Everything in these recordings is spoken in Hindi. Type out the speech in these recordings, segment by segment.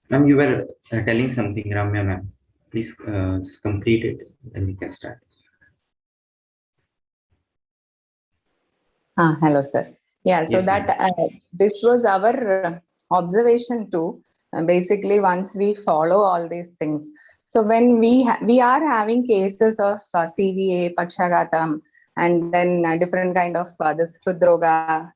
Ma'am, you were telling something, Ramya ma'am. Please just complete it, then we can start. Hello, sir. Yeah, so Yes, that ma'am. this was our observation too. Basically, once we follow all these things, so when we are having cases of CVA, Pakshagatam, and then different kind of this Hridroga,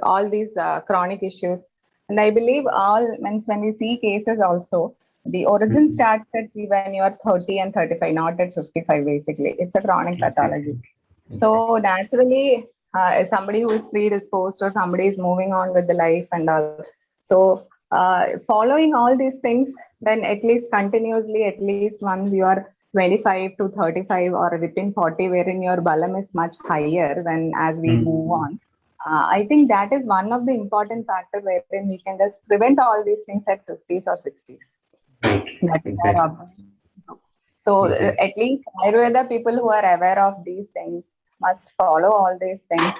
all these chronic issues, and I believe all means when we see cases also, the origin Mhm. starts at when you are 30 and 35, not at 55. Basically, it's a chronic pathology. Exactly. So Exactly. naturally, somebody who is predisposed or somebody is moving on with the life and all. So following all these things, when at least continuously, at least once you are 25 to 35 or within 40, wherein your balam is much higher when as we move Mhm. on. I think that is one of the important factor wherein we can just prevent all these things at 50s or 60s. Right. That is our Exactly. observation. So Exactly. at least Ayurveda people who are aware of these things must follow all these things,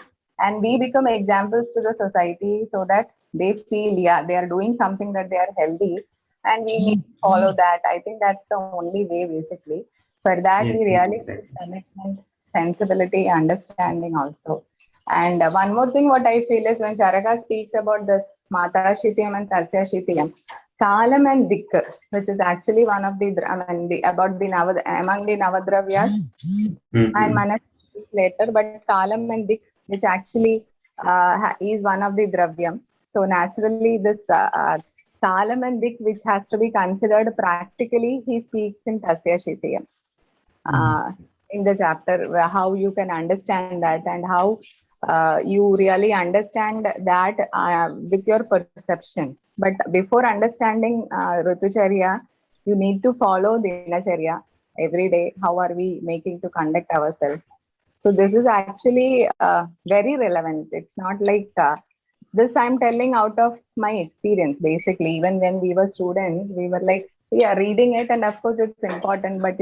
and we become examples to the society so that they feel, yeah, they are doing something, that they are healthy, and we need to follow that. I think that's the only way basically. For that we Yes, really need exactly. commitment, sensibility, understanding also. And one more thing what I feel is when Charaka speaks about this Mata Shitiyam and Tasya Shitiyam, Kalam and Dik, which is actually one of the, I mean, about the among the Navadravyas, and Mhm. Manas later, but Kalam and Dik, which actually is one of the Dravyam. So naturally, this Kalam and Dik, which has to be considered practically, he speaks in Tasya Shitiyam uh, Yes. in the chapter, how you can understand that and how you really understand that with your perception. But before understanding Rutucharya, you need to follow Dinacharya every day. How are we making to conduct ourselves? So this is actually very relevant. It's not like this I'm telling out of my experience. Basically, even when we were students, we were like, yeah, reading it, and of course it's important. But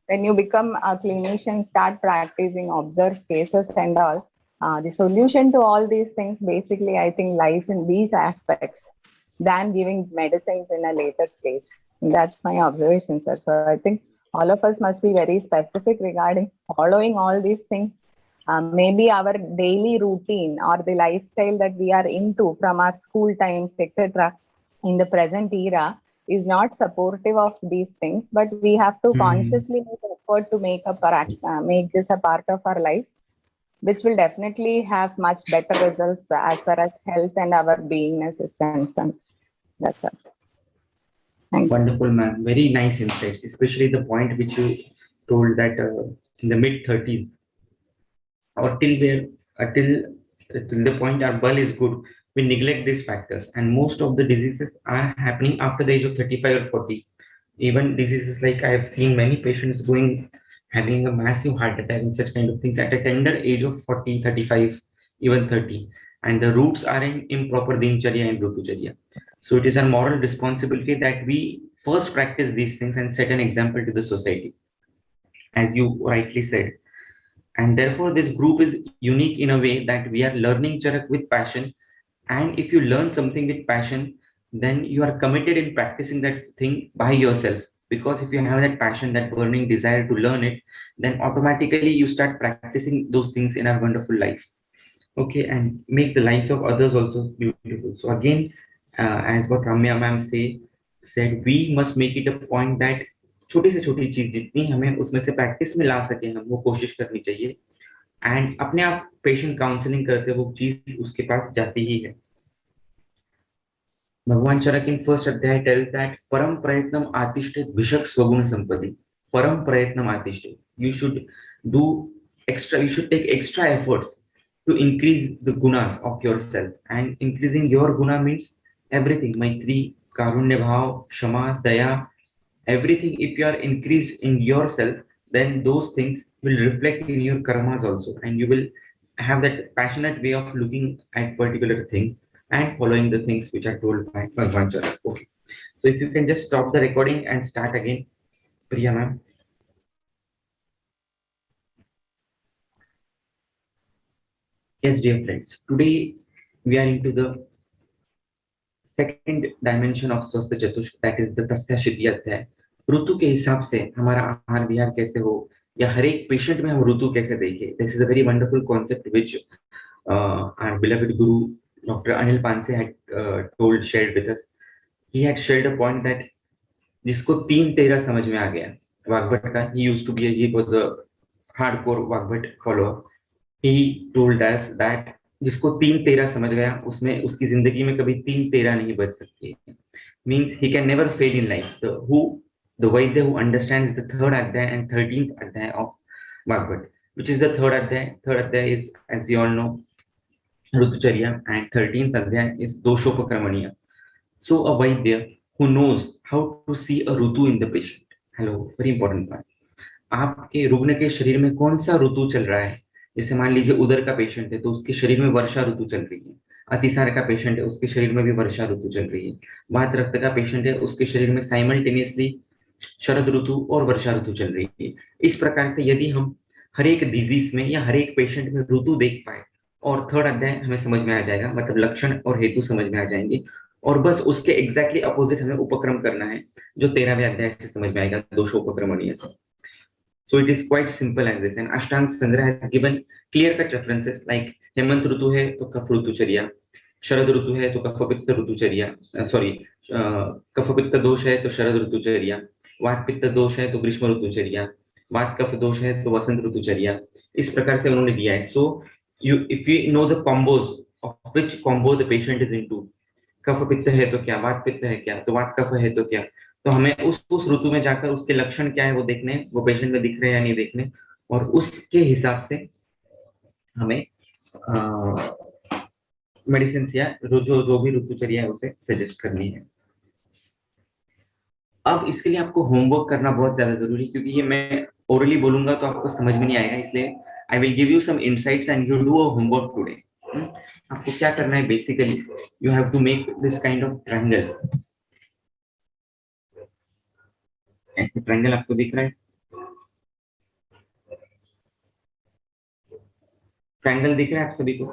when you become a clinician, start practicing, observe cases and all, the solution to all these things basically, I think, lies in these aspects than giving medicines in a later stage. That's my observation, sir. So I think all of us must be very specific regarding following all these things. Maybe our daily routine or the lifestyle that we are into from our school times, etc., in the present era is not supportive of these things, but we have to Mhm. consciously make effort to make this a part of our life, which will definitely have much better results as far as health and our beingness is concerned. That's it. Thank you. Wonderful, ma'am. Very nice insights, especially the point which you told that in the mid 30s or till the point our ball is good, we neglect these factors, and most of the diseases are happening after the age of 35 or 40. Even diseases like I have seen many patients going having a massive heart attack and such kind of things at a tender age of 40, 35, even 30. And the roots are in improper dincharya and brutucharya. So it is a moral responsibility that we first practice these things and set an example to the society, as you rightly said. And therefore, this group is unique in a way that we are learning Charak with passion. And if you learn something with passion, then you are committed in practicing that thing by yourself. Because if you have that passion, that burning desire to learn it, then automatically you start practicing those things in our wonderful life. Okay, and make the lives of others also beautiful. So again, as what Ramya ma'am said, we must make it a point that छोटी से छोटी चीज जितनी हमें उसमें से प्रैक्टिस में ला सके हम वो कोशिश करनी चाहिए, एंड अपने आप पेशेंट काउंसलिंग करते वो चीज उसके पास जाती ही है. भगवान चरक in first अध्याय tells that परम प्रयत्नम आतिष्ठेत विषक स्वगुण संपत्ति. परम प्रयत्नम आतिष्ठेत. You should do extra. You should take extra efforts to increase the gunas of yourself. And increasing your guna means everything. Maitri, karunya bhav, shama, daya, everything. If you are increased in yourself, then those things will reflect in your karmas also, and you will have that passionate way of looking at particular thing and following the things which are told by Bhagwan Charak. Okay, so if you can just stop the recording and start again, Priya ma'am. Yes, dear friends, today we are into the second dimension of स्वस्थ चतुष्क, दैट इज द तस्याशीति अध्याय। ऋतु के हिसाब से हमारा आहार विहार कैसे हो, या हर एक पेशेंट में हम ऋतु कैसे देखें। This is a very wonderful concept which our beloved guru doctor Anil Panse had told, shared with us. He had shared a point that जिसको 3-13 समझ में आ गया, वाग्भट का, he used to be, he was a hardcore Vagbhata follower. He told us that जिसको 3-13 समझ गया, उसमें उसकी जिंदगी में कभी 3-13 नहीं बच सकती। Means he can never fail in life. The Vaidya who understands the third अध्याय एंड 13th अध्याय of Vagbhata, which is the third अध्याय। थर्ड अध्याय is, as we all know, ऋतुचर्या, and 13th अध्याय is दोषोपक्रमणीय। So a vaidya who knows how to see a Ritu in the patient. Hello, very important point. आपके रुग्ण के शरीर में कौन सा ऋतु चल रहा है। जैसे मान लीजिए उदर का पेशेंट है तो उसके शरीर में वर्षा ऋतु चल रही है। अतिसार का पेशेंट है, उसके शरीर में भी वर्षा ऋतु चल रही है। वात रक्त का पेशेंट है, उसके शरीर में साइमल्टेनियसली शरद ऋतु और वर्षा ऋतु चल रही है। इस प्रकार से यदि हम हर एक डिजीज में या हर एक पेशेंट में ऋतु देख पाए, और थर्ड अध्याय हमें समझ में आ जाएगा, मतलब लक्षण और हेतु समझ में आ जाएंगे, और बस उसके एग्जैक्टली अपोजिट हमें उपक्रम करना है, जो 13वें अध्याय से समझ में आएगा, दोषोपक्रमणीय से। So it is quite simple as this. And Ashtang Chandra has given clear-cut references like Hemant ऋतु है तो कफ ऋतुचर्या, शरद ऋतु है तो कफ पित्त ऋतुचर्या, सॉरी कफ पित्त दोष है तो शरद ऋतुचर्या, वात पित्त दोष है तो ग्रीष्म ऋतुचर्या, वात कफ दोष है तो वसंत ऋतुचर्या। इस प्रकार से उन्होंने दिया है। So you, if you know the combos of which combo the patient is into, कफ पित्त है तो क्या, वात पित्त है क्या, तो वात कफ है तो क्या, तो हमें उस ऋतु में जाकर उसके लक्षण क्या है वो देखने, वो पेशेंट में दिख रहे हैं या नहीं देखने, और उसके हिसाब से हमें मेडिसिन या जो भी ऋतुचर्या है उसे सजेस्ट करनी है। अब इसके लिए आपको होमवर्क करना बहुत ज्यादा जरूरी है, क्योंकि ये मैं ओरली बोलूंगा तो आपको समझ में नहीं आएगा, इसलिए I will give you some insights and you do a homework today. आपको क्या करना है, basically you have to make this kind of triangle. ऐसे ट्रायंगल आपको दिख रहा है, ट्रायंगल दिख रहा है आप सभी को,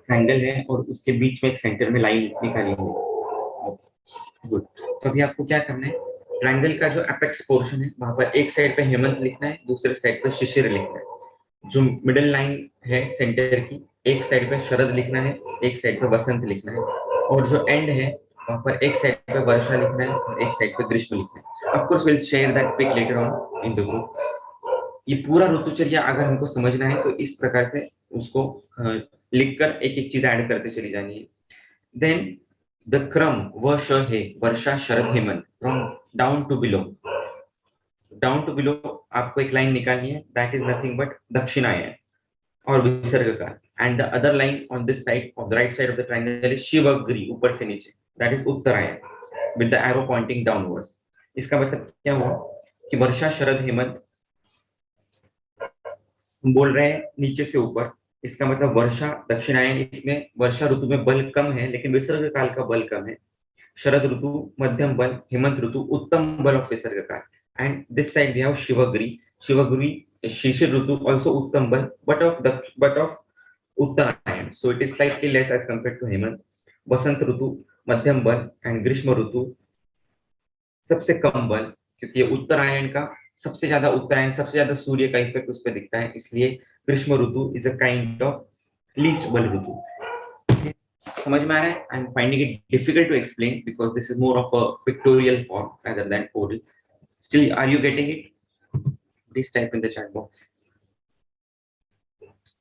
ट्रायंगल है और उसके बीच में एक सेंटर में लाइन निकाली हुई है। गुड। तो अभी आपको क्या करना है, ट्रायंगल का जो एपेक्स पोर्शन है वहां पर एक साइड पे हेमंत लिखना है, दूसरे साइड पे शिशिर लिखना है। जो मिडिल लाइन है सेंटर की, एक साइड पे शरद लिखना है, एक साइड पे वसंत लिखना है, और जो एंड है वहां पर एक साइड पे वर्षा लिखना है और एक साइड पे ग्रीष्म लिखना है। Of course will share that pic later on in the group. ये पूरा ऋतुचर्या अगर हमको समझना है तो इस प्रकार से उसको लिखकर एक एक चीज ऐड करते चली जानी है। देन द क्रम व श है वर्षा शरद हेमंत, from down to below. Down to below आपको एक लाइन निकालनी है, दैट इज नथिंग बट दक्षिणायन और विसर्ग का, and the other line on this side of the right side of the triangle is शिवग्री, ऊपर से नीचे, that is Uttarayana with the arrow pointing downwards. इसका मतलब क्या हुआ कि वर्षा शरद हेमंत हम बोल रहे हैं नीचे से ऊपर, इसका मतलब वर्षा दक्षिणायन, इसमें वर्षा ऋतु में बल कम है लेकिन विसर्ग काल का बल कम है। शरद ऋतु मध्यम बल, हेमंत ऋतु उत्तम बल ऑफ विसर्ग काल, and this side we have शिवग्री, शिवग्री शिशिर ऋतु also उत्तम बल but of Uttarayan, so it is slightly less as compared to Hemant. वसंत ऋतु मध्यम बल एंड ग्रीष्म ऋतु सबसे कम बल, क्योंकि उत्तरायण का सबसे ज्यादा सूर्य का इफेक्ट उस पर दिखता है, इसलिए ग्रीष्म ऋतु is a kind of least बल ऋतु। समझ में आ रहा है? I am finding it difficult to explain because this is more of a pictorial form rather than oral. Still, are you getting it? Please type in the chat box.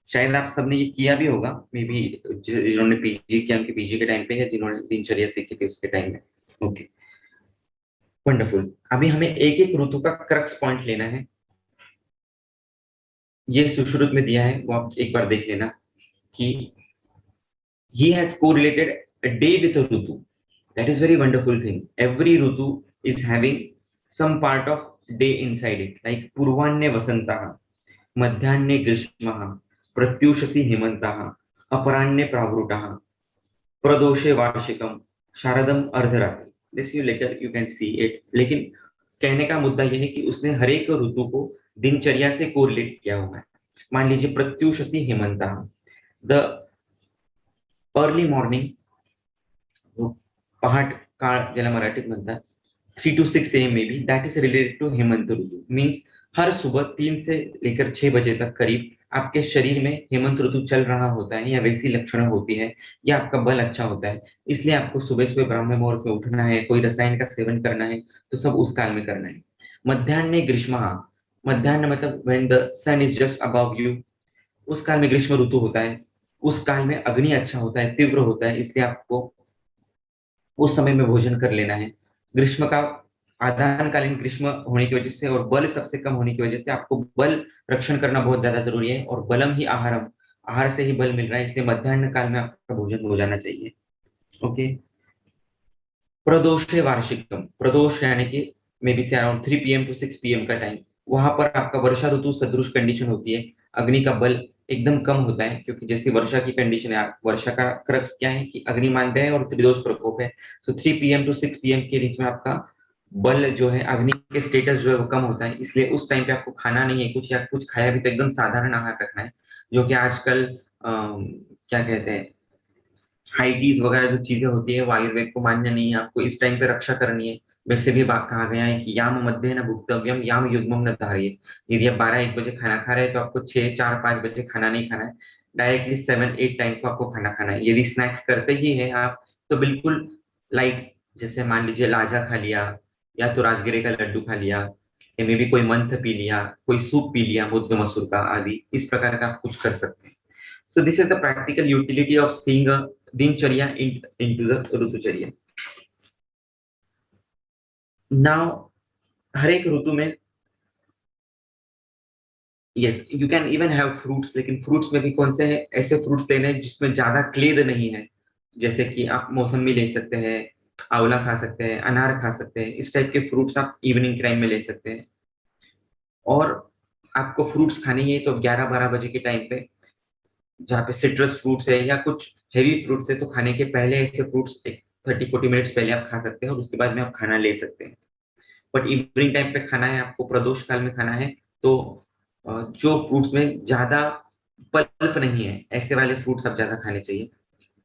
शायद आप सबने ये किया भी होगा, मे बी जिन्होंने पीजी किया उनके पीजी के टाइम पे, या जिन्होंने दिनचर्या सीखी थी उसके टाइम में। Okay, wonderful. अभी हमें एक एक ऋतु का क्रक्स पॉइंट लेना है। ये सुश्रुत में दिया है, वो आप एक बार देख लेना कि he has correlated a day with a ritu. That is very wonderful thing. Every ritu is having some part of day inside it, like पूर्वान्ने वसन्तः, मध्याह्ने ग्रीष्मः, प्रत्यूषसि हेमन्तः, अपराह्ने प्रावृतः, प्रदोषे वार्षिकम, शारदम अर्धरात्रि। This you later you can see it. लेकिन कहने का मुद्दा यह है कि उसने हर एक ऋतु को दिनचर्या से कोरिलेट किया हुआ है। मान लीजिए प्रत्यूषसि हेमन्तः, द अर्ली मॉर्निंग, पहाट काळ ज्याला मराठीत म्हणतात, 3 to 6 AM में भी, दैट इज रिलेटेड टू हेमंत ऋतु। मीन्स हर सुबह 3 से लेकर 6 बजे तक करीब आपके शरीर में हेमंत ऋतु चल रहा होता है, या वैसी लक्षण होती है, या आपका बल अच्छा होता है। इसलिए आपको सुबह सुबह ब्राह्म मुहूर्त में उठना है, कोई रसायन का सेवन करना है तो सब उस काल में करना है। मध्याह्न ग्रीष्म, मध्याह्न मतलब when the sun is just above you, उस काल में ग्रीष्म ऋतु होता है। उस काल में अग्नि अच्छा होता है, तीव्र होता है, इसलिए आपको उस समय में भोजन कर लेना है। ग्रीष्म का आदानकालीन ग्रीष्म होने की वजह से और बल सबसे कम होने की वजह से आपको बल रक्षण करना बहुत ज्यादा जरूरी है, और बलम ही आहारम, आहार से ही बल मिल रहा है, इसलिए मध्याह्न काल में आपका भोजन हो जाना चाहिए। ओके। प्रदोषे वार्षिकम, प्रदोष यानी कि मे बी से अराउंड 3 PM to 6 PM का टाइम, वहां पर आपका वर्षा ऋतु सदृश कंडीशन होती है। अग्नि का बल एकदम कम होता है, क्योंकि जैसे वर्षा की कंडीशन है, वर्षा का क्रक्स क्या है कि अग्नि मानदेय है और त्रिदोष प्रकोप है। सो 3 PM to 6 PM के बीच में आपका बल जो है, अग्नि के स्टेटस जो है वो कम होता है, इसलिए उस टाइम पे आपको खाना नहीं है कुछ, या कुछ खाया भी तो एकदम साधारण आहार रखना है, जो कि आजकल क्या कहते हैं, हाइटीज वगैरह जो चीजें होती है वो आयुर्वेद को मान्य नहीं है। आपको इस टाइम पे रक्षा करनी है। वैसे भी बात कहा गया है कि याम मध्य न भुक्तव्यम याम युग्मम न धारिये। यदि आप 12-1 बजे खाना खा रहे हैं तो आपको 6-4-5 बजे खाना नहीं खाना है, डायरेक्टली 7-8 टाइम को आपको खाना खाना है। यदि स्नैक्स करते ही है आप, तो बिल्कुल लाइट, जैसे मान लीजिए लाजा खा लिया, या तो राजगिरे का लड्डू खा लिया, या मे भी कोई मंथ पी लिया, कोई सूप पी लिया मुद्ग मसूर का आदि, इस प्रकार का आप कुछ कर सकते हैं। So this is the practical utility of seeing a दिनचर्या into the ऋतुचर्या। Now हर एक ऋतु में yes you can even have fruits, लेकिन फ्रूट्स में भी कौन से हैं, ऐसे फ्रूट्स लेने हैं जिसमें ज्यादा क्लेद नहीं है। जैसे कि आप मौसमी ले सकते हैं, आंवला खा सकते हैं, अनार खा सकते हैं, इस टाइप के फ्रूट्स आप इवनिंग टाइम में ले सकते हैं। और आपको फ्रूट्स खाने ही है तो 11-12 बजे के टाइम पे, जहाँ पे सिट्रस फ्रूट्स है या कुछ हेवी फ्रूट्स है, तो खाने के पहले ऐसे फ्रूट्स 30-40 मिनट्स पहले आप खा सकते हैं, और उसके बाद में आप खाना ले सकते हैं। बट इवनिंग टाइम पे खाना है, आपको प्रदोष काल में खाना है, तो जो फ्रूट्स में ज्यादा पल्प नहीं है, ऐसे वाले फ्रूट्स आप ज्यादा खाने चाहिए,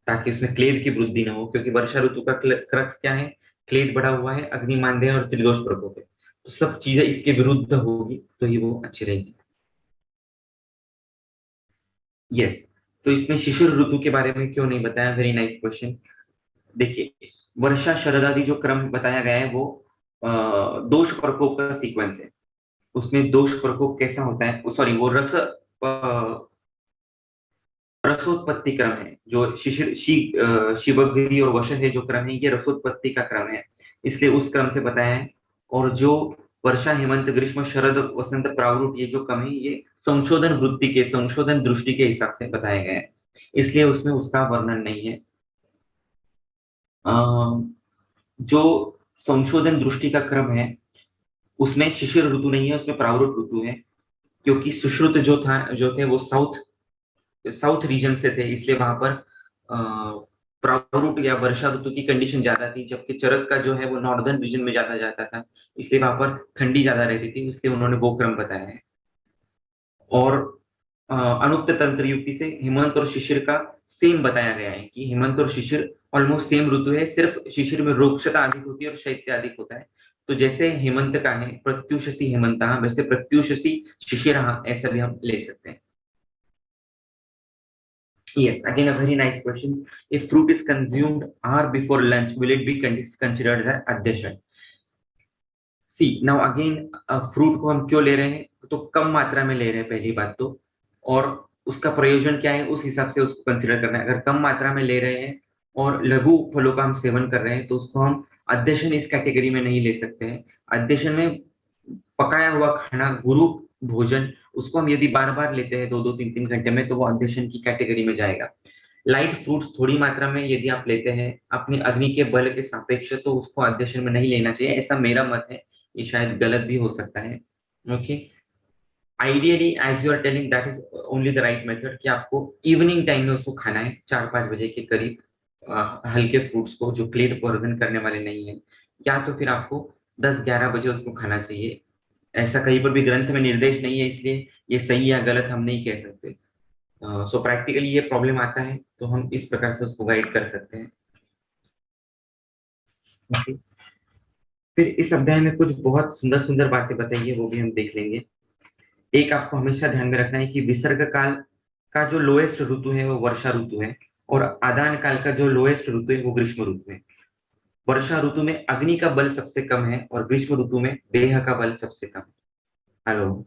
ताकि उसमें क्लेद की वृद्धि ना हो। क्योंकि वर्षा ऋतु का क्रक्स क्या है, क्लेद बढ़ा हुआ है, अग्नि मानदेय और त्रिदोष प्रकोप है, तो सब चीजें इसके विरुद्ध होगी तो ही वो अच्छी रहेगी। यस। तो इसमें शिशिर ऋतु के बारे में क्यों नहीं बताया, वेरी नाइस क्वेश्चन। देखिए, वर्षा शरद आदि जो क्रम बताया गया है वो दोष प्रकोप का सीक्वेंस है। उसमें दोष प्रकोप कैसा होता है, सॉरी वो रसोत्पत्ति क्रम है। जो शिवगिरी और वश है जो क्रम है, ये रसोत्पत्ति का क्रम है, इसलिए उस क्रम से बताया है। और जो वर्षा हेमंत ग्रीष्म शरद वसंत प्रावरुट, ये जो क्रम है, ये संशोधन वृत्ति के, संशोधन दृष्टि के हिसाब से बताया गया है, इसलिए उसमें उसका वर्णन नहीं है। जो संशोधन दृष्टि का क्रम है उसमें शिशिर ऋतु नहीं है, उसमें प्रावरुट ऋतु है। क्योंकि सुश्रुत जो थे वो साउथ साउथ रीजन से थे, इसलिए वहां पर प्रावरुट या वर्षा ऋतु की कंडीशन ज्यादा थी, जबकि चरक का जो है वो नॉर्दर्न रीजन में ज्यादा जाता था, इसलिए वहां पर ठंडी ज्यादा रहती थी, इसलिए उन्होंने वो क्रम बताया है। और अनुक्त तंत्र युक्ति से हेमंत और शिशिर का सेम बताया गया है कि हेमंत और शिशिर ऑलमोस्ट सेम ऋतु है, सिर्फ शिशिर में रोक्षता अधिक होती है और शैत्य अधिक होता है। तो जैसे हेमंत का है प्रत्युषसी हेमंत, वैसे प्रत्युषसी शिशिर, ऐसा भी हम ले सकते हैं। Yes, again a very nice question. If fruit is consumed hour before lunch, will it be considered as addition? See, now again fruit को हम क्यों ले रहे हैं, तो कम मात्रा में ले रहे हैं पहली बात तो, और उसका प्रयोजन क्या है उस हिसाब से उसको कंसिडर करना है। अगर कम मात्रा में ले रहे हैं और लघु फलों का हम सेवन कर रहे हैं तो उसको हम अध्यशन इस कैटेगरी में नहीं ले सकते हैं। अध्यशन में पकाया हुआ खाना, गुरु भोजन, उसको हम यदि बार बार लेते हैं 2-2, 3-3 घंटे में, तो वो अध्यशन की कैटेगरी में जाएगा। लाइट फ्रूट्स थोड़ी मात्रा में यदि आप लेते हैं अपनी अग्नि के बल के सापेक्ष, तो उसको अध्यशन में नहीं लेना चाहिए, ऐसा मेरा मत है। ये शायद गलत भी हो सकता है। Okay. Ideally as you are telling that is only the right method, कि आपको इवनिंग टाइम में उसको खाना है 4-5 बजे के करीब, हल्के फ्रूट्स को जो क्लेद प्रदान करने वाले नहीं है, या तो फिर आपको 10-11 बजे उसको खाना चाहिए। ऐसा कहीं पर भी ग्रंथ में निर्देश नहीं है, इसलिए ये सही या गलत हम नहीं कह सकते। सो प्रैक्टिकली ये प्रॉब्लम आता है तो हम इस प्रकार से उसको गाइड कर सकते हैं। ओके। फिर इस अध्याय में कुछ बहुत सुंदर सुंदर बातें बताई है, वो भी हम देख लेंगे। एक आपको हमेशा ध्यान में रखना है कि विसर्ग काल का जो लोएस्ट ऋतु है वो वर्षा ऋतु है, और आदान काल का जो लोएस्ट ऋतु है वो ग्रीष्म ऋतु है। वर्षा ऋतु में अग्नि का बल सबसे कम है और ग्रीष्म ऋतु में देह का बल सबसे कम। हेलो।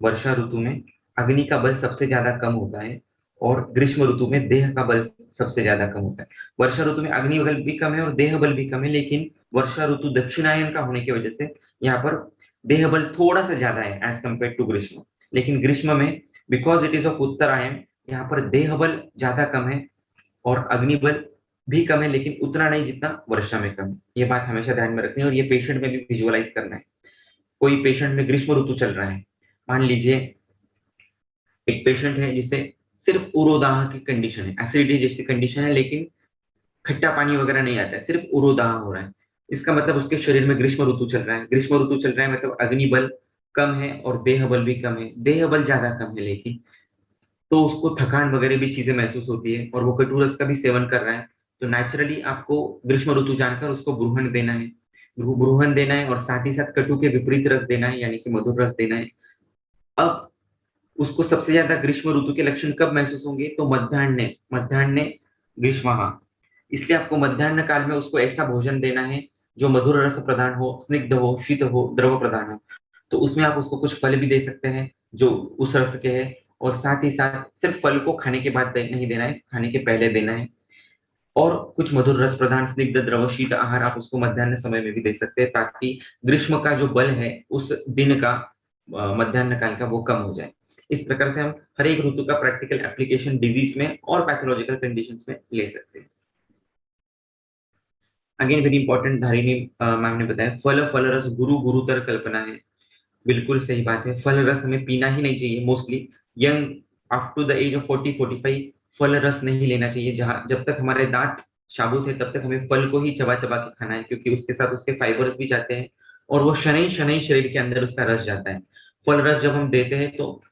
वर्षा ऋतु में अग्नि का बल सबसे ज्यादा कम होता है और ग्रीष्म ऋतु में देह का बल सबसे ज्यादा कम होता है। वर्षा ऋतु में अग्नि बल भी कम है और देह बल भी कम है, लेकिन वर्षा ऋतु दक्षिणायन का होने की वजह से यहाँ पर देह बल थोड़ा सा ज्यादा है एज कम्पेयर टू ग्रीष्म। लेकिन ग्रीष्म में बिकॉज इट इज ऑफ उत्तरायण, यहाँ पर देह बल ज्यादा कम है और अग्नि बल भी कम है, लेकिन उतना नहीं जितना वर्षा में कम है। ये बात हमेशा ध्यान में रखनी है और ये पेशेंट में भी विजुअलाइज करना है। कोई पेशेंट में ग्रीष्म ऋतु चल रहा है, मान लीजिए एक पेशेंट है जिसे सिर्फ उरोदाह की कंडीशन है, एसिडिटी जैसी कंडीशन है, लेकिन खट्टा पानी वगैरह नहीं आता है, सिर्फ उरोदाह हो रहा है। इसका मतलब उसके शरीर में ग्रीष्म ऋतु चल रहा है। ग्रीष्म ऋतु चल रहा है मतलब अग्नि बल कम है और देह बल भी कम है। देह बल ज्यादा कम है, लेकिन तो उसको थकान वगैरह भी चीजें महसूस होती है और वो कटु रस का भी सेवन कर रहा है। तो नेचुरली आपको ग्रीष्म ऋतु जानकर उसको ब्रूहण देना है, ब्रूहण देना है, और साथ ही साथ कटु के विपरीत रस देना है, यानी कि मधुर रस देना है। अब उसको सबसे ज्यादा ग्रीष्म ऋतु के लक्षण कब महसूस होंगे? तो मध्याह्न, मध्याह्न ग्रीष्म। इसलिए आपको मध्याह्न काल में उसको ऐसा भोजन देना है जो मधुर रस प्रदान हो, स्निग्ध हो, शीत हो, द्रव प्रदान हो। तो उसमें आप उसको कुछ फल भी दे सकते हैं जो उस रस के हैं, और साथ ही साथ सिर्फ फल को खाने के बाद नहीं देना है, खाने के पहले देना है। और कुछ मधुर रस प्रदान स्निग्ध द्रव शीत आहार आप उसको मध्याह्न समय में भी दे सकते हैं, ताकि ग्रीष्म का जो बल है उस दिन का, मध्याह्न काल का, वो कम हो जाए। इस प्रकार से हम हर एक ऋतु का प्रैक्टिकल एप्लीकेशन डिजीज में और पैथोलॉजिकल कंडीशंस में ले सकते हैं। अगेन वेरी इंपॉर्टेंट, धारिणी मैम ने बताया फल फल रस गुरु गुरुतर कल्पना है। बिल्कुल सही बात है, फल रस हमें पीना ही नहीं चाहिए। Mostly young up to the age of 40-45 फल रस नहीं लेना चाहिए। जहां जब तक हमारे दांत साबुत है तब तक हमें फल को ही चबा चबा के खाना है, क्योंकि उसके साथ उसके फाइबर्स भी जाते हैं और वो शनैः शनैः शरीर के अंदर उसका रस जाता है। फल रस जब हम देते हैं तो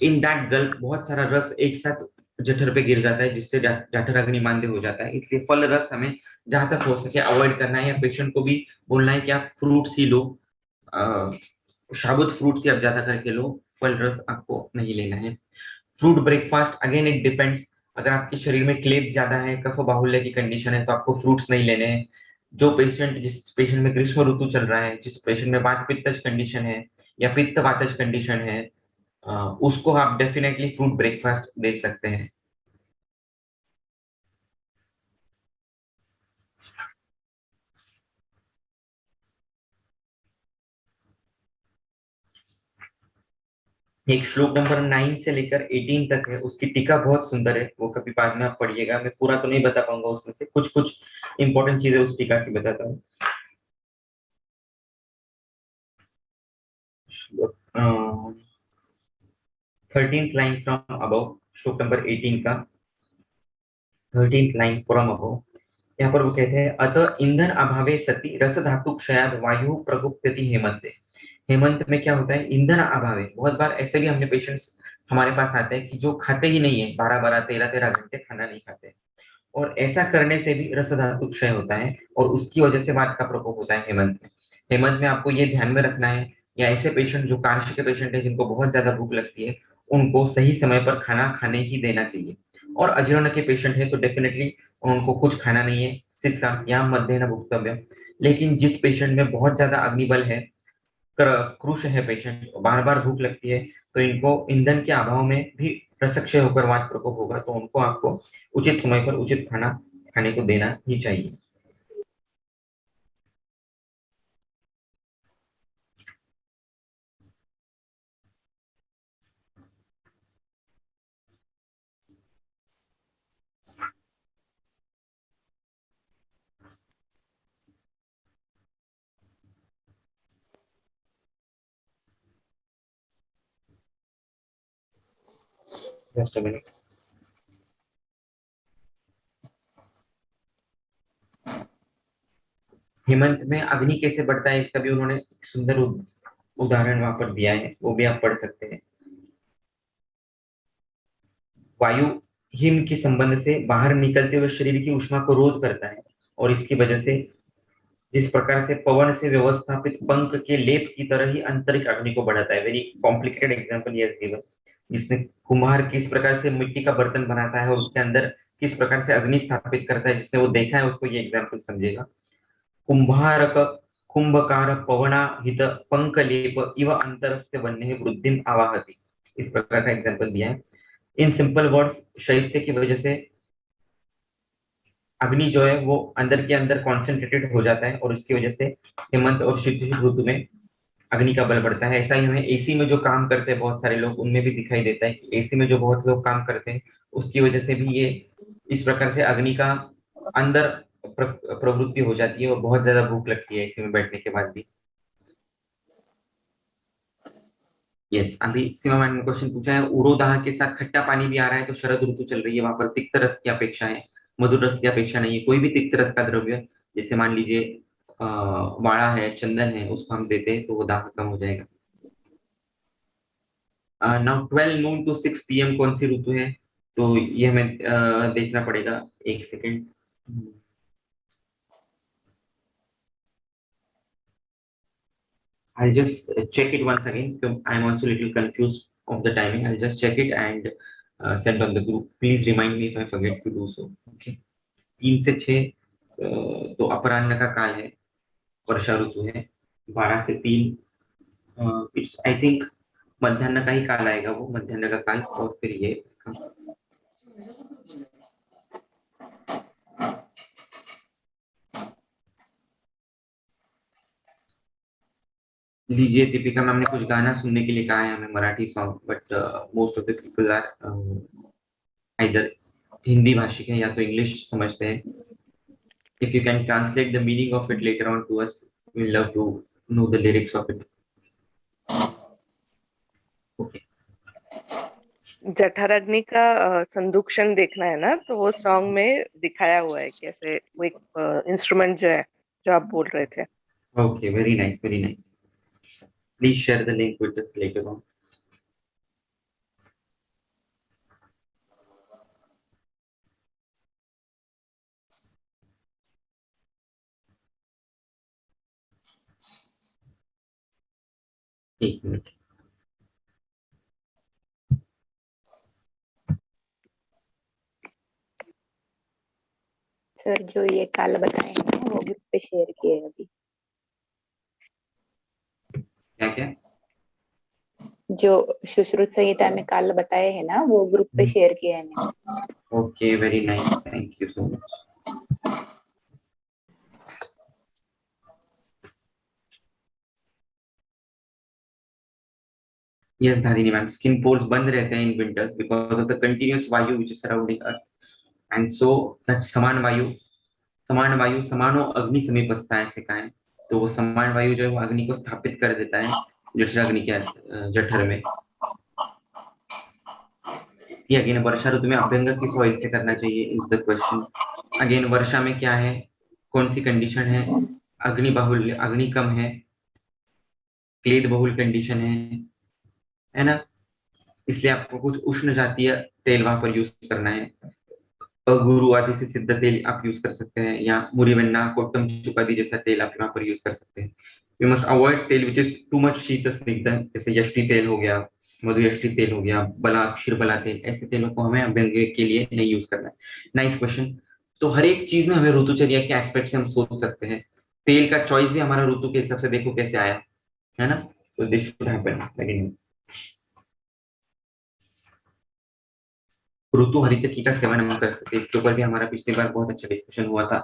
इन दैट गल्प बहुत सारा रस एक साथ जठर पे गिर जाता है, जिससे जठर अग्नि मांद्य हो जाता है। इसलिए फल रस हमें जहां तक हो सके अवॉइड करना है, या पेशेंट को भी बोलना है कि आप फ्रूट्स ही लो, साबुत फ्रूट्स ही आप ज्यादा करके लो, फल रस आपको नहीं लेना है। Fruit breakfast again it depends. अगर आपके शरीर में क्लेब ज्यादा है, कफ बाहुल्य की कंडीशन है, तो आपको फ्रूट्स नहीं लेने हैं। जिस पेशेंट में ग्रीष्म ऋतु चल रहा है, जिस पेशेंट में वात पित्तज कंडीशन है या पित्त वातज कंडीशन है, उसको आप डेफिनेटली फ्रूट ब्रेकफास्ट दे सकते हैं। एक श्लोक नंबर 9 से लेकर 18 तक है, उसकी टीका बहुत सुंदर है, वो कभी बाद में आप पढ़िएगा। मैं पूरा तो नहीं बता पाऊंगा, उसमें से कुछ कुछ इंपॉर्टेंट चीजें उस टीका की बताता हूँ। 13th लाइन फ्रॉम अबव, श्लोक नंबर 18 का 13th लाइन फ्रॉम अबव। यहाँ पर वो कहते हैं अतः ईंधन अभावे सति रस धातु क्षयाद वायु प्रगुप्यति हेमंत। हेमंत में क्या होता है? ईंधन अभावे। बहुत बार ऐसे भी हमने पेशेंट्स हमारे पास आते हैं कि जो खाते ही नहीं है, 12-12 13-13 घंटे खाना नहीं खाते, और ऐसा करने से भी रस धातु क्षय होता है और उसकी वजह से वात का प्रकोप होता है हेमंत में। हेमंत में आपको ये ध्यान में रखना है, या ऐसे पेशेंट जो कांश के पेशेंट है जिनको बहुत ज्यादा भूख लगती है, उनको सही समय पर खाना खाने ही देना चाहिए। और अजीर्ण के पेशेंट है तो डेफिनेटली उनको कुछ खाना नहीं है, 6 आवर्स या मध्याह्न भुक्तव्य। लेकिन जिस पेशेंट में बहुत ज्यादा अग्निबल है, क्रुश है पेशेंट, बार बार भूख लगती है, तो इनको ईंधन के अभाव में भी रसक्षय होकर वात प्रकोप होगा, तो उनको आपको उचित समय पर उचित खाना खाने को देना ही चाहिए। Just a minute. हेमंत में अग्नि कैसे बढ़ता है इसका भी उन्होंने एक सुंदर उदाहरण वहां पर दिया है, वो भी आप पढ़ सकते हैं। वायु हिम के संबंध से बाहर निकलते हुए शरीर की ऊष्मा को रोध करता है, और इसकी वजह से जिस प्रकार से पवन से व्यवस्थापित पंख के लेप की तरह ही आंतरिक अग्नि को बढ़ाता है। Very complicated example yes given, जिसमें कुम्हार किस प्रकार से मिट्टी का बर्तन बनाता है और उसके अंदर किस प्रकार से अग्नि स्थापित करता है, जिसने वो देखा है उसको ये एग्जाम्पल समझेगा। कुंभारक कुंभकार पवना हित पंख लेप इव अंतरस्य वन्य वृद्धि आवाहति, इस प्रकार का एग्जाम्पल दिया है। इन सिंपल वर्ड्स शैत्य की वजह से अग्नि जो है वो अंदर के अंदर कॉन्सेंट्रेटेड हो जाता है और उसकी वजह से हेमंत और शीत ऋतु में अग्नि का बल बढ़ता है। ऐसा ही हमें एसी में जो काम करते हैं बहुत सारे लोग, उनमें भी दिखाई देता है कि एसी में जो बहुत लोग काम करते हैं उसकी वजह से भी ये इस प्रकार से अग्नि का अंदर प्रवृत्ति हो जाती है और बहुत ज्यादा भूख लगती है एसी में बैठने के बाद भी। यस, अभी सीमा मैम ने क्वेश्चन पूछा है, उरोदाह के साथ खट्टा पानी भी आ रहा है तो शरद ऋतु चल रही है, वहां पर तिक्त रस की अपेक्षा है, मधुर रस की अपेक्षा नहीं है। कोई भी तिक्त रस का द्रव्य, जैसे मान लीजिए वाड़ा है, चंदन है, उसको हम देते हैं तो वो दाह कम हो जाएगा। नाउ 12 नून टू 6 PM कौन सी ऋतु है, तो ये हमें देखना पड़ेगा। एक second, I'll just check it once again. I'm also a little confused of the timing. I'll just check it and send on the group. Please remind me if I forget to do so. Okay. 3 से 6 तो अपराह्न का काल है, वर्षा ऋतु है। 12 से 3 इट्स आई थिंक मध्याह्न का ही काल आएगा, वो मध्याह्न का काल। और फिर ये इसका लीजिए, दीपिका मैम ने कुछ गाना सुनने के लिए कहा है हमें, Marathi song, but most of the people are either Hindi भाषी है या तो इंग्लिश समझते हैं। If you can translate the meaning of it later on to us, we'll love to know the lyrics of it. Okay. जठराग्नि का संदूषण देखना है ना, तो वो सॉन्ग में दिखाया हुआ है कैसे वो एक इंस्ट्रूमेंट जो है जो आप बोल रहे थे। Okay, very nice, very nice. Please share the link with us later on. एक मिनट, सर जो ये काल बताए हैं वो ग्रुप पे शेयर किए हैं अभी। क्या क्या? जो सुश्रुत संहिता में काल बताए हैं ना, वो ग्रुप पे शेयर किए हैं मैंने। Okay, very nice. Thank you so much. Yes, Dhalini ma'am, skin pores बंद रहते हैं in winters because of the continuous वायु which is surrounding us, and so that समान वायु समानो अग्नि समीपस्था है, ऐसे कहा है। तो वो समान वायु जो है वो अग्नि को स्थापित कर देता है जठराग्नि के जठर में। अगेन वर्षा ऋतु में अभ्यंग किस ऑयल से करना चाहिए इज द क्वेश्चन। अगेन वर्षा में क्या है, कौन सी कंडीशन है, अग्नि बाहुल्य, अग्नि कम है, क्लेद बहुल कंडीशन है ना, इसलिए आपको कुछ उष्ण जातीय तेल वहां पर यूज करना है। गुरु आदि से सिद्ध तेल आप यूज कर सकते हैं, या मुरीवेन्ना कोट्टम चुकादी जैसा तेल आप यहाँ पर यूज कर सकते हैं। वी मस्ट अवॉइड तेल विच इज टू मच शीत स्निग्ध, जैसे यष्टि तेल हो गया, मधुयष्टि तेल हो गया, बला क्षीर बला तेल, ऐसे तेलों को हमें अभ्यंग के लिए नहीं यूज करना है। Nice question. तो हर एक चीज में हमें ऋतुचर्या के एस्पेक्ट से हम सोच सकते हैं। तेल का चॉइस भी हमारा ऋतु के हिसाब से देखो कैसे आया है ना, तो this should happen. Very nice. ऋतु हरितकी का सेवन हम कर सकते हैं, इसके ऊपर भी हमारा पिछली बार बहुत अच्छा डिस्कशन हुआ था।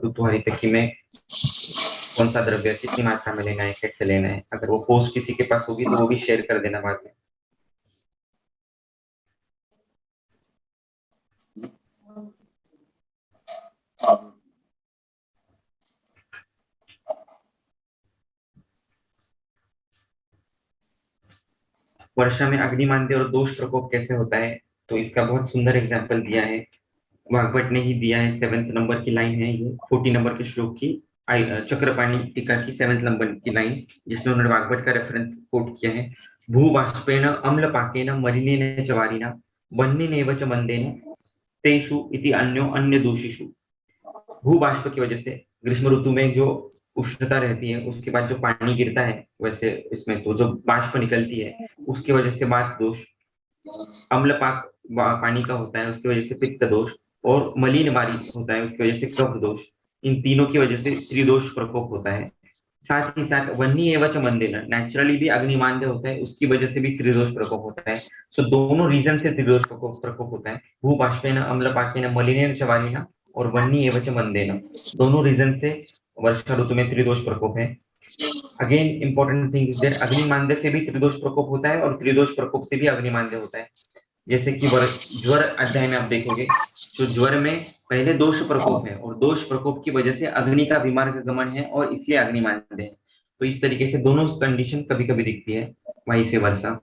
ऋतु हरितकी में कौन सा द्रव्य कितनी मात्रा में लेना है, कैसे लेना है, अगर वो पोस्ट किसी के पास होगी तो वो भी शेयर कर देना बाद में। वर्षा में अग्निमांद्य और दोष प्रकोप कैसे होता है, तो इसका बहुत सुंदर एग्जाम्पल दिया है भागवत ने ही दिया है। 7th नंबर की लाइन है ये, 40 नंबर के श्लोक की चक्रपाणी टीका की 7th नंबर की लाइन, जिसमें उन्होंने भागवत का रेफरेंस कोट किया है। भू बाष्पेण अम्ल पाकेन मलिनेन चवारिना वह्निनेव च मंदेन तेषु इति अन्यो अन्य दोषिषु। भू बाष्प की वजह से ग्रीष्म ऋतु में जो उष्णता रहती है उसके बाद जो पानी गिरता है, वैसे इसमें तो जो बाष्प निकलती है उसकी वजह से वात दोष, अम्लपाक पानी का होता है उसकी वजह से पित्त दोष, और मलिन वारी होता है उसकी वजह से कफ दोष। इन तीनों की वजह से त्रिदोष प्रकोप होता है। साथ ही साथ वन्नी एवं च मंदेन, नेचुरली भी अग्निमांद्य होता है, उसकी वजह से भी त्रिदोष प्रकोप होता है। सो दोनों रीजन से त्रिदोष प्रकोप होता है, भूपाष्पेन अम्लपाकेन मलिनेन च वारिना और वन्नी एवं च मंदेन, दोनों रीजन से वर्षा ऋतु में त्रिदोष प्रकोप है। Again important thing is there, अग्निमांद्य से भी त्रिदोष प्रकोप होता है और त्रिदोष प्रकोप से भी अग्निमांद्य होता है। जैसे कि ज्वर अध्याय में आप देखोगे, तो ज्वर में पहले दोष प्रकोप है और दोष प्रकोप की वजह से अग्नि का विमार्ग गमन है और इसलिए अग्निमांद्य है। तो इस तरीके से दोनों कंडीशन कभी कभी दिखती है, वहीं से वर्षा।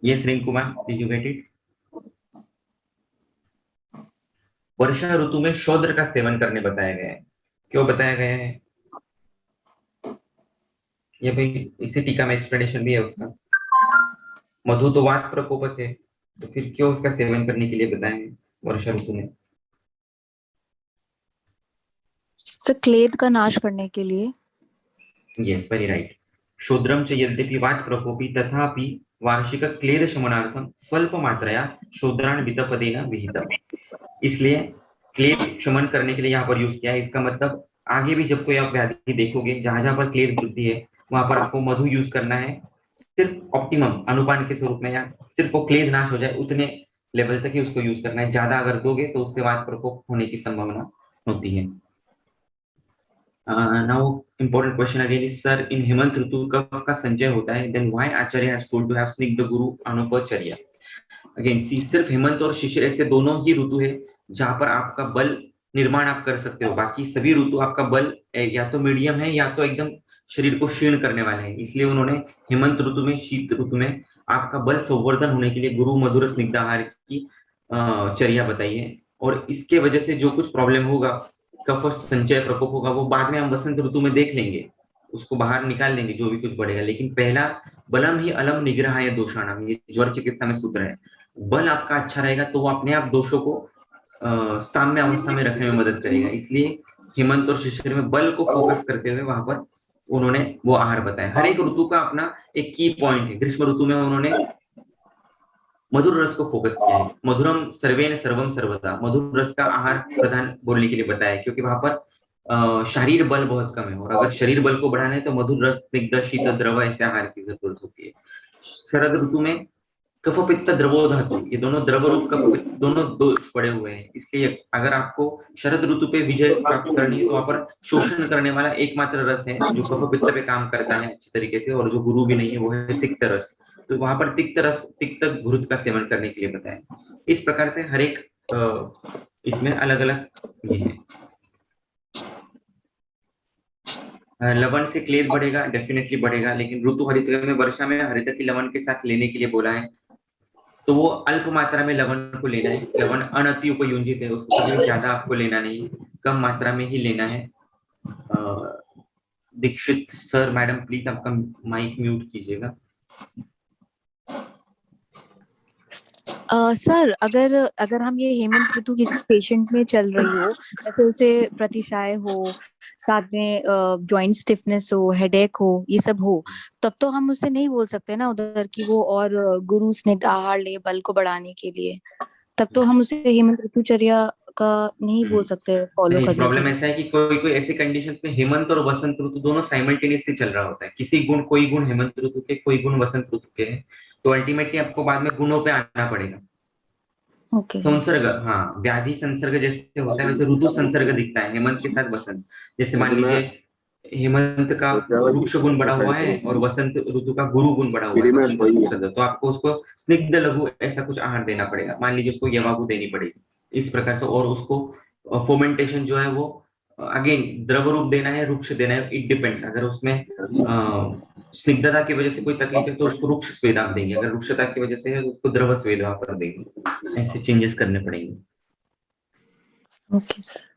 ये Rinku ma'am, did you get it? वर्षा ऋतु में शोद्र का सेवन करने बताया गया है। क्यों बताया गया है? ये भाई इसी टीका में एक्सप्लेनेशन भी है उसका। मधु तो वात प्रकोप है, तो फिर क्यों उसका सेवन करने के लिए बताया है वर्षा ऋतु में? सर क्लेद का नाश करने के लिए। Yes, very right. शूद्रम च यद्यपि वात प्रकोपी तथापि वार्षिक क्लेद शमनार्थम स्वल्प मात्रया शूद्रान वितपदेन विहितम। इसलिए क्लेद शमन करने के लिए यहाँ पर यूज किया है। इसका मतलब आगे भी जब कोई आप व्याधि देखोगे, जहां जहां पर क्लेद वृद्धि है वहां पर आपको मधु यूज करना है, सिर्फ ऑप्टिमम अनुपान के स्वरूप में, या सिर्फ वो क्लेद नाश हो जाए उतने लेवल तक ही उसको यूज करना है। ज्यादा अगर दोगे तो उससे वात प्रकोप होने की संभावना होती है। Now important question again is, sir, in Hemant ऋतु कफ का संचय होता है, then why Acharya has told to have स्निग्ध गुरु अनुपचर्या? अगेन सी, सिर्फ हेमंत और शिशिर ऐसे दोनों ही ऋतु है जहां पर आपका बल निर्माण आप कर सकते हो। बाकी सभी ऋतु आपका बल या तो मीडियम है या तो एकदम शरीर को क्षीण करने वाले हैं। इसलिए उन्होंने हेमंत ऋतु में, शीत ऋतु में आपका बल संवर्धन होने के लिए गुरु मधुर स्निग्ध आहार की चर्या बताई है। और इसके वजह से जो कुछ प्रॉब्लम होगा, कफ संचय प्रकोप होगा, वो बाद में हम वसंत ऋतु में देख लेंगे, उसको बाहर निकाल लेंगे जो भी कुछ बढ़ेगा। लेकिन पहला बलम ही अलम निग्रह या दोषाणाम, ये ज्वर चिकित्सा में सूत्र है। बल आपका अच्छा रहेगा तो वो अपने आप दोषों को साम्य अवस्था में रखने में मदद करेगा। इसलिए हेमंत और शिशिर में बल को फोकस करते हुए वहां पर उन्होंने वो आहार बताया। हर एक ऋतु का अपना एक की पॉइंट है। ग्रीष्म ऋतु में उन्होंने मधुर रस को फोकस किया है। मधुरम सर्वेन सर्वम सर्वदा, मधुर रस का आहार प्रधान बोलने के लिए बताया, क्योंकि वहां पर शरीर बल बहुत कम है और अगर शरीर बल को बढ़ाना है तो मधुर रस, स्निग्ध, शीतल, द्रव ऐसे आहार की जरूरत होती है। शरद ऋतु में कफ पित्त द्रवो धातु, ये दोनों द्रव रूप कफ दोनों दोष पड़े हुए हैं। इसलिए अगर आपको शरद ऋतु पे विजय प्राप्त करनी है तो वहां पर शोषण करने वाला एकमात्र रस है जो कफ पित्त पे काम करता है अच्छी तरीके से, और जो गुरु भी नहीं है, वो है तिक्त रस। तो वहां पर तिक्त रस, तिक्त घृत का सेवन करने के लिए बताया। इस प्रकार से हर एक इसमें अलग अलग ये है। लवण से क्लेद बढ़ेगा, डेफिनेटली बढ़ेगा, लेकिन ऋतु हरित में वर्षा में हरित की लवण के साथ लेने के लिए बोला है, तो वो अल्प मात्रा में लवण को लेना है। लवण अनति उपयुंजित है, उसको कभी ज्यादा आपको लेना नहीं, कम मात्रा में ही लेना है। दीक्षित सर, मैडम प्लीज आपका माइक म्यूट कीजिएगा। सर अगर हम ये हेमंत ऋतु किसी पेशेंट में चल रही हो, जैसे उसे प्रतिशाय हो, साथ में जॉइंट स्टिफनेस हो, हेडेक हो, ये सब हो, तब तो हम उसे नहीं बोल सकते ना उधर कि वो और गुरु स्निग्ध आहार ले बल को बढ़ाने के लिए। तब तो हम उसे हेमंत ऋतुचर्या का नहीं बोल सकते फॉलो करने के प्रॉब्लम लिए। ऐसा है कि कोई कोई ऐसे कंडीशंस में हेमंत और वसंत ऋतु दोनों साइमल्टेनियसली चल रहा होता है। कोई गुण हेमंत ऋतु के, कोई गुण वसंत ऋतु के हैं, तो अल्टीमेटली आपको बाद में गुणों पे आना पड़ेगा। ओके। संसर्ग, हाँ, व्याधि संसर्ग जैसे होता है वैसे ऋतु संसर्ग दिखता है हेमंत के साथ वसंत। जैसे मान लीजिए हेमंत का वृक्ष गुण बढ़ा हुआ है और वसंत ऋतु का गुरु गुण बढ़ा हुआ है वसंत ऋतु से, तो आपको उसको स्निग्ध लघु ऐसा कुछ आहार देना पड़ेगा। मान लीजिए उसको यवागु देनी पड़ेगी इस प्रकार से, और उसको फोमेंटेशन जो है वो अगेन द्रव रूप देना है, रुक्ष देना है, इट डिपेंड्स। अगर उसमें स्निग्धता की वजह से कोई तकलीफ है तो उसको रुक्ष स्वेद आप देंगे, अगर रुक्षता की वजह से है तो उसको द्रव स्वेद आप कर देंगे। ऐसे चेंजेस करने पड़ेंगे। Okay sir.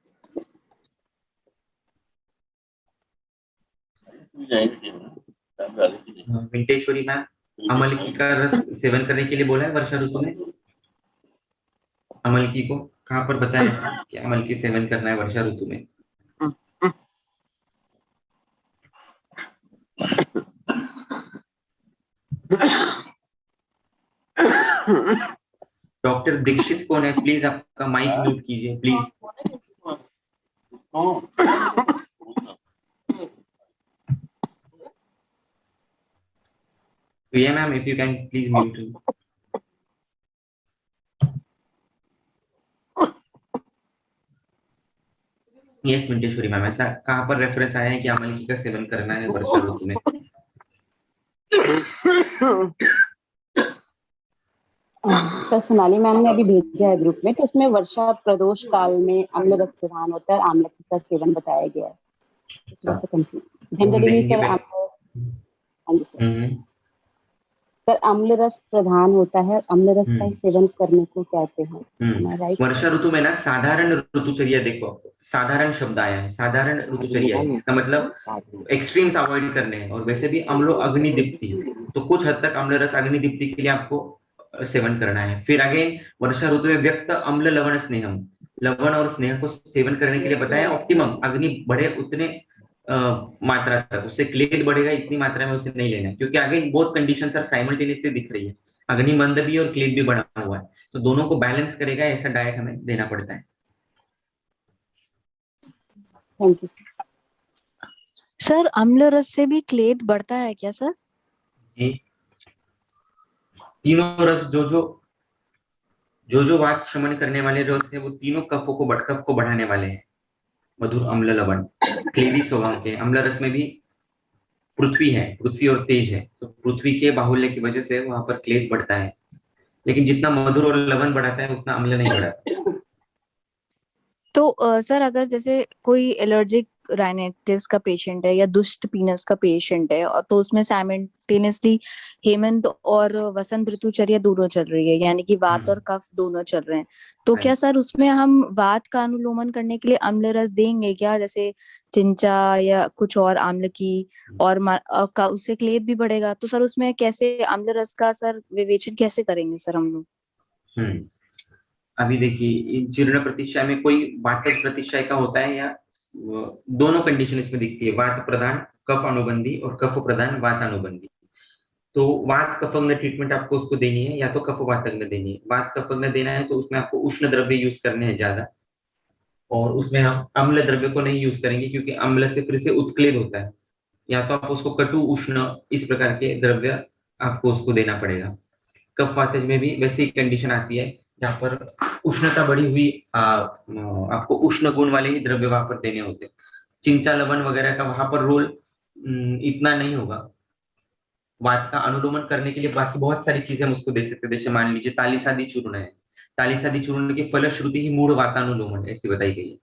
विंटेश्वरी मैम, अमलकी का रस सेवन करने के लिए बोला है वर्षा ऋतु में। अमलकी को कहाँ पर बताया कि अमलकी सेवन करना है वर्षा ऋतु में? डॉक्टर दीक्षित कौन है? प्लीज आपका माइक म्यूट कीजिए please. Priya ma'am, if you can please mute. Yes Minteshwari ma'am, ऐसा कहाँ पर रेफरेंस आया है कि अमलकी का सेवन करना है वर्षा ऋतु में? सर सोनाली मैम ने अभी भेजा है ग्रुप में, तो उसमें वर्षा प्रदोष काल में अम्ल रस प्रधान होता है, आमलकी का सेवन बताया गया है। जनरली सर हाँ जी सर, सर अम्ल रस प्रधान होता है, अम्ल रस का ही सेवन करने को कहते हैं, राइट? वर्षा ऋतु में ना साधारण ऋतुचर्या, देखो साधारण शब्द आया है, साधारण ऋतुचर्या है, इसका मतलब एक्सट्रीम्स अवॉइड करने हैं। और वैसे भी अम्लो अग्निदीप्ति, तो कुछ हद तक अम्ल रस अग्निदीप्ति के लिए आपको सेवन करना है। फिर आगे वर्षा ऋतु में व्यक्त अम्ल लवण स्नेहम, लवण और स्नेह को सेवन करने के लिए बताया। ऑप्टिमम, अग्नि बढ़े उतने मात्रा तक, उससे क्लेद बढ़ेगा इतनी मात्रा में उसे नहीं लेना है, क्योंकि आगे बहुत कंडीशंस साइमल्टेनियसली दिख रही है, अग्नि मंद भी और क्लेद भी बढ़ा हुआ है, तो दोनों को बैलेंस करेगा ऐसा डाइट हमें देना पड़ता है। Thank you sir. अम्ल रस से भी क्लेद बढ़ता है क्या सर? जी, तीनों रस जो वात शमन करने वाले रस है वो तीनों कफ को बढ़ाने वाले हैं। मधुर, अम्ल, लवण, क्लेदी स्वभाव के। अम्ल रस में भी पृथ्वी है, पृथ्वी और तेज है, तो पृथ्वी के बाहुल्य की वजह से वहां पर क्लेद बढ़ता है, लेकिन जितना मधुर और लवण बढ़ाता है उतना अम्ल नहीं बढ़ाता। तो सर अगर जैसे कोई एलर्जिक राइनाइटिस का पेशेंट है या दुष्ट पीनस का पेशेंट है, और तो उसमें साइमल्टेनियसली हेमंत और वसंत ऋतुचर्या दोनों चल रही है, यानी कि वात और कफ दोनों चल रहे हैं, तो क्या सर उसमें हम वात का अनुलोमन करने के लिए अम्ल रस देंगे क्या, जैसे चिंचा या कुछ और आम्ल की, और उससे क्लेद भी बढ़ेगा, तो सर उसमें कैसे अम्ल रस का सर विवेचन कैसे करेंगे सर हम लोग? अभी देखिए, जीर्ण प्रतिशय में कोई वातज प्रतिशय का होता है या दोनों कंडीशन इसमें दिखती है, वात प्रधान कफ अनुबंधी और कफ प्रधान वात अनुबंधी। तो वात कफग्न ट्रीटमेंट आपको उसको देनी है, या तो कफ वातग्न देनी है। वात कफग्न देना है तो उसमें आपको उष्ण द्रव्य यूज करने हैं ज्यादा, और उसमें हम अम्ल द्रव्य को नहीं यूज करेंगे, क्योंकि अम्ल से फिर से उत्क्लेद होता है। या तो आप उसको कटु उष्ण इस प्रकार के द्रव्य आपको उसको देना पड़ेगा। कफ वातज में भी वैसी कंडीशन आती है जहाँ पर उष्णता बढ़ी हुई आपको उष्ण गुण वाले ही द्रव्य वहां पर देने होते हैं। चिंचा लवण वगैरह का वहां पर रोल इतना नहीं होगा। वात का अनुलोमन करने के लिए बाकी बहुत सारी चीजें हम उसको दे सकते हैं, जैसे मान लीजिए तालिसादी चूर्ण है, तालिसादी चूर्ण की फलश्रुति ही मूढ़ वातानुलोमन ऐसी बताई गई है,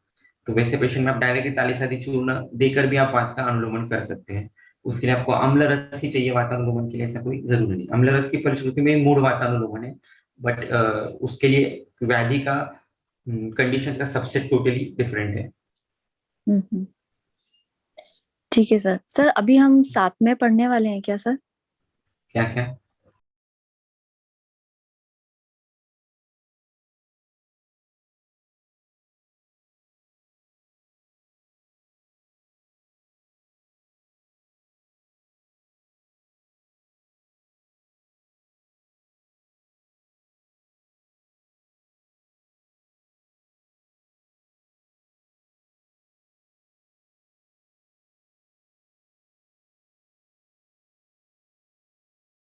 तो वैसे पेशेंट में आप डायरेक्टली तालिसादी चूर्ण देकर भी आप वात का अनुलोमन कर सकते हैं। उसके लिए आपको अम्ल रस ही चाहिए वातानुलोमन के लिए, ऐसा कोई जरूरी नहीं। अम्ल रस की फलश्रुति में मूढ़ वातानुलोमन है, बट उसके लिए व्याधि का कंडीशन का सबसेट टोटली डिफरेंट है। ठीक है सर। सर अभी हम 7 में पढ़ने वाले हैं क्या सर? क्या क्या?